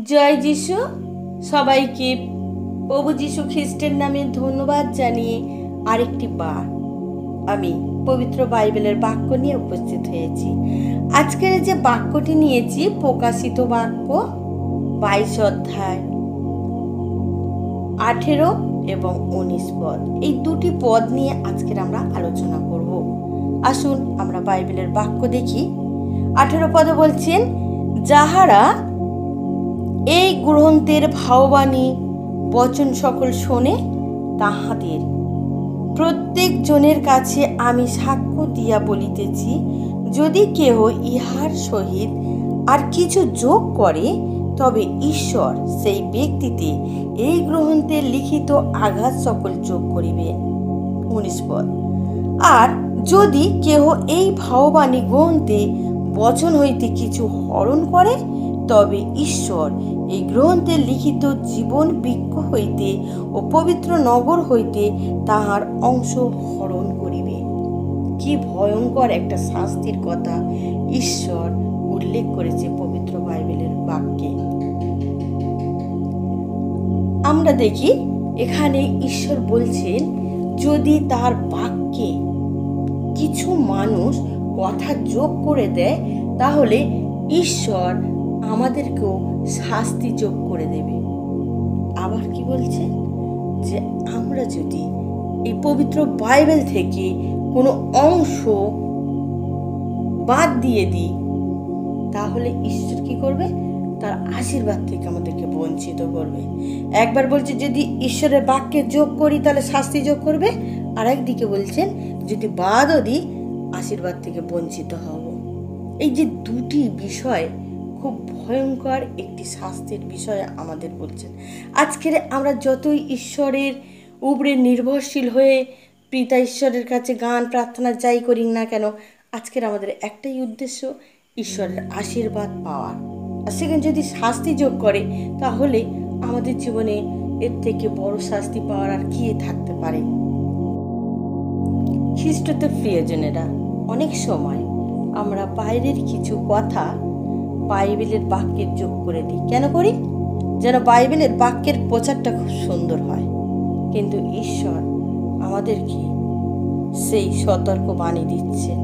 জয় যিশু। সবাইকে প্রভু যিশু খ্রিস্টের নামে ধন্যবাদ জানিয়ে আরেকটি বার আমি পবিত্র বাইবেলের বাক্য নিয়ে উপস্থিত হয়েছি। আজকের যে বাক্যটি নিয়েছি প্রকাশিত বাক্য 22 অধ্যায় 18 এবং 19 পদ। এই দুটি পদ নিয়ে আজকের আমরা আলোচনা করব। আসুন আমরা বাইবেলের বাক্য দেখি। 18 পদে বলছেন, যাহারা এই গ্রন্থের ভাববাণী বচন সকল শোনে, তাহাদের প্রত্যেক জনের কাছে আমি সাক্ষ্য দিয়া বলিতেছি, যদি কেহ ইহার সহিত আর কিছু যোগ করে, তবে ঈশ্বর সেই ব্যক্তিতে এই গ্রন্থের লিখিত আঘাত সকল যোগ করিবেন। 19 পদ। আর যদি কেহ এই ভাববাণী গ্রন্থে বচন হইতে কিছু হরণ করে, তবে ঈশ্বর এই গ্রন্থের লিখিত জীবন বৃক্ষ হইতে ও পবিত্র নগর হইতে তাহার অংশ হরণ করিবে। কি ভয়ঙ্কর একটা শাস্তির কথা ঈশ্বর উল্লেখ করেছে পবিত্র বাইবেলের বাক্যে। আমরা দেখি এখানে ঈশ্বর বলছেন, যদি তার বাক্যে কিছু মানুষ কথা যোগ করে দেয়, তাহলে ঈশ্বর আমাদেরকেও শাস্তি যোগ করে দেবে। আবার কি বলছে, যে আমরা যদি এই পবিত্র বাইবেল থেকে কোনো অংশ বাদ দিয়ে দিই, তাহলে ঈশ্বর কি করবে? তার আশীর্বাদ থেকে আমাদেরকে বঞ্চিত করবে। একবার বলছে যদি ঈশ্বরের বাক্যে যোগ করি তাহলে শাস্তি যোগ করবে, আর একদিকে বলছেন যদি বাদও দিই আশীর্বাদ থেকে বঞ্চিত হব। এই যে দুটি বিষয় খুব ভয়ঙ্কর একটি শাস্তির বিষয় আমাদের বলছেন। আজকের আমরা যতই ঈশ্বরের উপরে নির্ভরশীল হয়ে পিতা ঈশ্বরের কাছে গান প্রার্থনা যাই করি না কেন, আজকের আমাদের একটাই উদ্দেশ্য, ঈশ্বরের আশীর্বাদ পাওয়ার। আর সেখানে যদি শাস্তি যোগ করে, তাহলে আমাদের জীবনে এর থেকে বড় শাস্তি পাওয়ার আর কি থাকতে পারে। খ্রিস্টতে প্রিয়জনেরা, অনেক সময় আমরা বাইরের কিছু কথা বাইবেলের বাক্যের যোগ করে দিই। কেন করি? যেন বাইবেলের বাক্যের প্রচারটা খুব সুন্দর হয়। কিন্তু ঈশ্বর আমাদেরকে সেই সতর্ক বাণী দিচ্ছেন।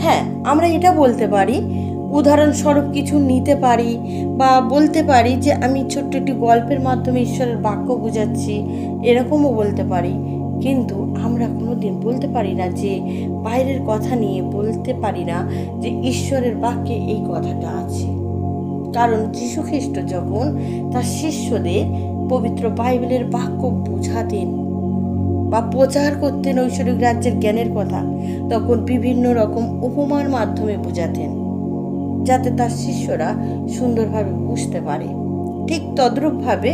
হ্যাঁ, আমরা এটা বলতে পারি, উদাহরণস্বরূপ কিছু নিতে পারি বা বলতে পারি যে আমি ছোট্ট একটি গল্পের মাধ্যমে ঈশ্বরের বাক্য বুঝাচ্ছি, এরকমও বলতে পারি। কিন্তু আমরা কোনোদিন বলতে পারি না যে বাইরের কথা নিয়ে বলতে পারি না যে ঈশ্বরের বাক্যে এই কথাটা আছে। কারণ যীশু খ্রিস্ট যখন তার শিষ্যদের পবিত্র বাইবেলের বাক্য বুঝাতেন বা প্রচার করতেন ঐশ্বরিক রাজ্যের জ্ঞানের কথা, তখন বিভিন্ন রকম উপমার মাধ্যমে বুঝাতেন, যাতে তার শিষ্যরা সুন্দরভাবে বুঝতে পারে। ঠিক তদ্রূপভাবে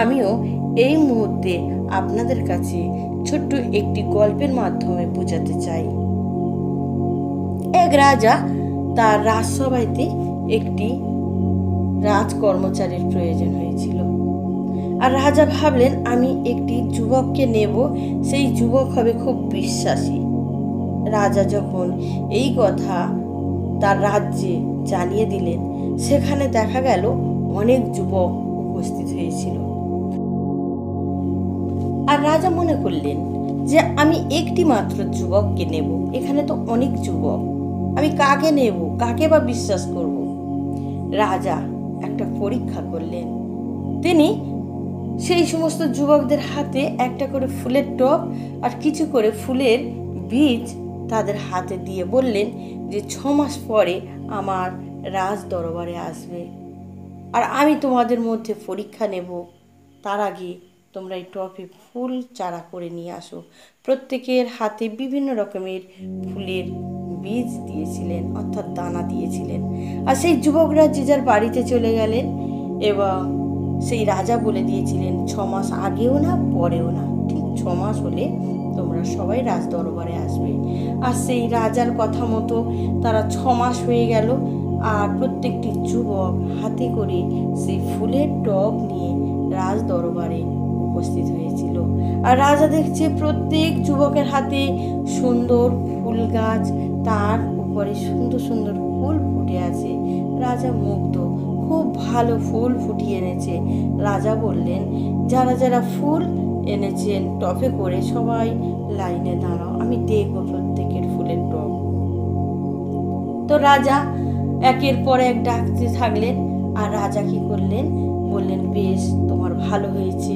আমিও এই মুহূর্তে আপনাদের কাছে ছোট্ট একটি গল্পের মাধ্যমে বোঝাতে চাই। এক রাজা তার রাজসভাতে একটি রাজকর্মচারীর প্রয়োজন হয়েছিল। আর রাজা ভাবলেন, আমি একটি যুবককে নেব, সেই যুবক হবে খুব বিশ্বাসী। রাজা যখন এই কথা তার রাজ্যে জানিয়ে দিলেন, সেখানে দেখা গেল অনেক যুবক উপস্থিত হয়েছিল। আর রাজা মনে করলেন যে আমি একটি মাত্র যুবককে নেব, এখানে তো অনেক যুবক, আমি কাকে নেব, কাকে বা বিশ্বাস করব? রাজা একটা পরীক্ষা করলেন। তিনি সেই সমস্ত যুবকদের হাতে একটা করে ফুলের টব আর কিছু করে ফুলের বীজ তাদের হাতে দিয়ে বললেন যে 6 মাস পরে আমার রাজ দরবারে আসবে, আর আমি তোমাদের মধ্যে পরীক্ষা নেব। তার আগে তোমরা এই টবে ফুল চারা করে নিয়ে আসো। প্রত্যেকের হাতে বিভিন্ন রকমের ফুলের বীজ দিয়েছিলেন, অর্থাৎ দানা দিয়েছিলেন। আর সেই যুবকরা যে যার বাড়িতে চলে গেলেন এবং সেই রাজা বলে দিয়েছিলেন 6 মাস আগেও না পরেও না, ঠিক 6 মাস হলে তোমরা সবাই রাজ দরবারে আসবে। আর সেই রাজার কথা মতো তারা 6 মাস হয়ে গেল, আর প্রত্যেকটি যুবক হাতে করে সেই ফুলের টব নিয়ে রাজ দরবারে উপস্থিত হয়েছিল। আর রাজা দেখছে প্রত্যেক যুবকের হাতে সুন্দর ফুল গাছ, তার উপরে সুন্দর সুন্দর ফুল ফুটে আছে। রাজা মুগ্ধ, খুব ভালো ফুল ফুটিয়ে এনেছে। রাজা বললেন, যারা যারা ফুল এনেছেন টবে করে সবাই লাইনে দাঁড়াও, আমি দেখবো প্রত্যেকের ফুলের টব। তো রাজা একের পর এক ডাকতে থাকলেন। আর রাজা কি করলেন, বললেন, বেশ, তোমার ভালো হয়েছে,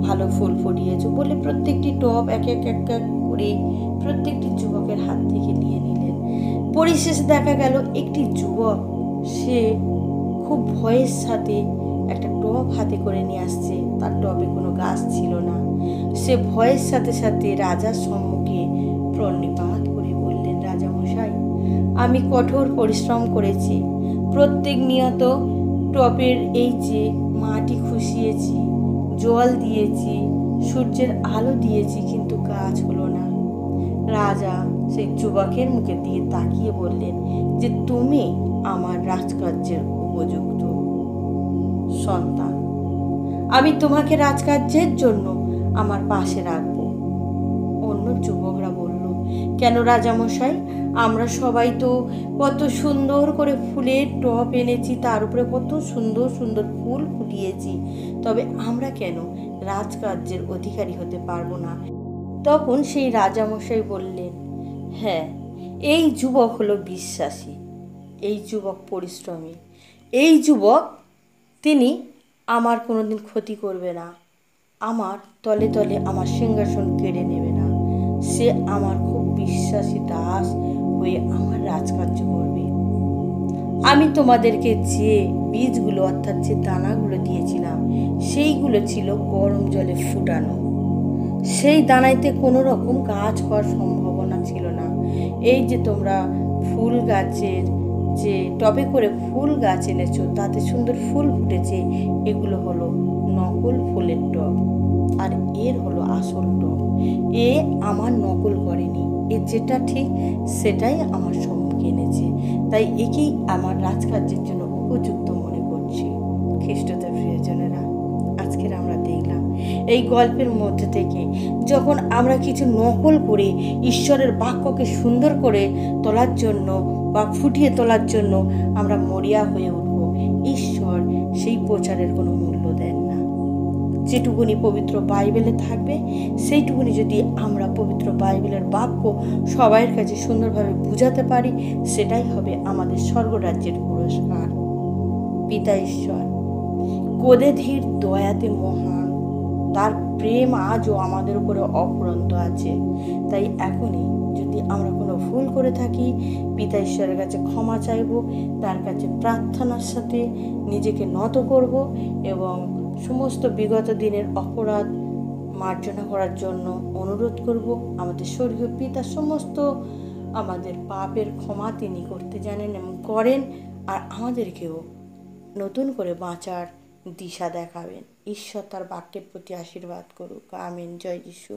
ভালো ফুল ফুটিয়েছো বলে প্রত্যেকটি টব এক এক এক এক করে প্রত্যেকটি যুবকের হাত থেকে নিয়ে নিলেন। পরিশেষে দেখা গেল একটি যুবক, সে খুব ভয়ের সাথে একটা টব হাতে করে নিয়ে আসছে। তার টবে কোনো গাছ ছিল না। সে ভয়ের সাথে সাথে রাজার সম্মুখে প্রণিপাত করে বললেন, রাজামশাই, আমি কঠোর পরিশ্রম করেছি, প্রত্যেক নিয়ত টবের এই যে মাটি খুশিয়েছি, জল দিয়েছি, সূর্যের আলো দিয়েছি, কিন্তু গাছ হলো না। রাজা সেই যুবকের মুখের দিকে তাকিয়ে বললেন যে, তুমি আমার রাজকার্যের উপযুক্ত সন্তান, আমি তোমাকে রাজকার্যের জন্য আমার পাশে রাখবো। অন্য যুবকরা বলল, কেন রাজামশাই, আমরা সবাই তো কত সুন্দর করে ফুলের টব এনেছি, তার উপরে কত সুন্দর সুন্দর ফুল ফুটিয়েছি, তবে আমরা কেন রাজকার্যের অধিকারী হতে পারবো না? তখন সেই রাজামশাই বললেন, হ্যাঁ, এই যুবক হলো বিশ্বাসী, এই যুবক পরিশ্রমী, এই যুবক তিনি আমার কোনোদিন ক্ষতি করবে না, আমার তলে তলে আমার সিংহাসন কেড়ে নেবে না, সে আমার খুব বিশ্বাসী দাস হয়ে আমার রাজকার্য করবে। আমি তোমাদেরকে যে বীজগুলো অর্থাৎ যে দানাগুলো দিয়েছিলাম, সেইগুলো ছিল গরম জলে ফুটানো। সেই দানাইতে কোনো রকম গাছ হওয়ার সম্ভাবনা ছিল না। এই যে তোমরা ফুল গাছের যে টবে করে ফুল গাছ এনেছো, তাতে সুন্দর ফুল ফুটেছে, এগুলো হলো নকল ফুলের টব, আর এর হলো আসল টব। এ আমার নকল করেনি, এ যেটা ঠিক সেটাই আমার সম্মুখে এনেছে, তাই একেই আমার রাজকার্যের জন্য উপযুক্ত মনে করছি। খ্রিস্টদের প্রিয়জনেরা, আজকের আমরা দেখলাম এই গল্পের মধ্যে থেকে, যখন আমরা কিছু নকল করে ঈশ্বরের বাক্যকে সুন্দর করে তোলার জন্য বা ফুটিয়ে তোলার জন্য আমরা মরিয়া হয়ে উঠব, ঈশ্বর সেই প্রচারের কোনো মূল্য দেন না। যেটুকুনি পবিত্র বাইবেলে থাকবে, সেইটুকুনি যদি আমরা পবিত্র বাইবেলের বাক্য সবাইয়ের কাছে সুন্দরভাবে বুঝাতে পারি, সেটাই হবে আমাদের স্বর্গরাজ্যের পুরস্কার। পিতা ঈশ্বর কোদেধীর দয়াতে মহান, তার প্রেম আজও আমাদের উপরে অফুরন্ত আছে। তাই এখনই যদি আমরা কোনো ভুল করে থাকি, পিতা ঈশ্বরের কাছে ক্ষমা চাইব, তার কাছে প্রার্থনার সাথে নিজেকে নত করব এবং সমস্ত বিগত দিনের অপরাধ মার্জনা করার জন্য অনুরোধ করব। আমাদের স্বর্গীয় পিতা সমস্ত আমাদের পাপের ক্ষমা তিনি করতে জানেন এবং করেন, আর আমাদেরকেও নতুন করে বাঁচার দিশা দেখাবেন। ঈশ্বর তার বাক্যের প্রতি আশীর্বাদ করুক। আমিন। জয় যিশু।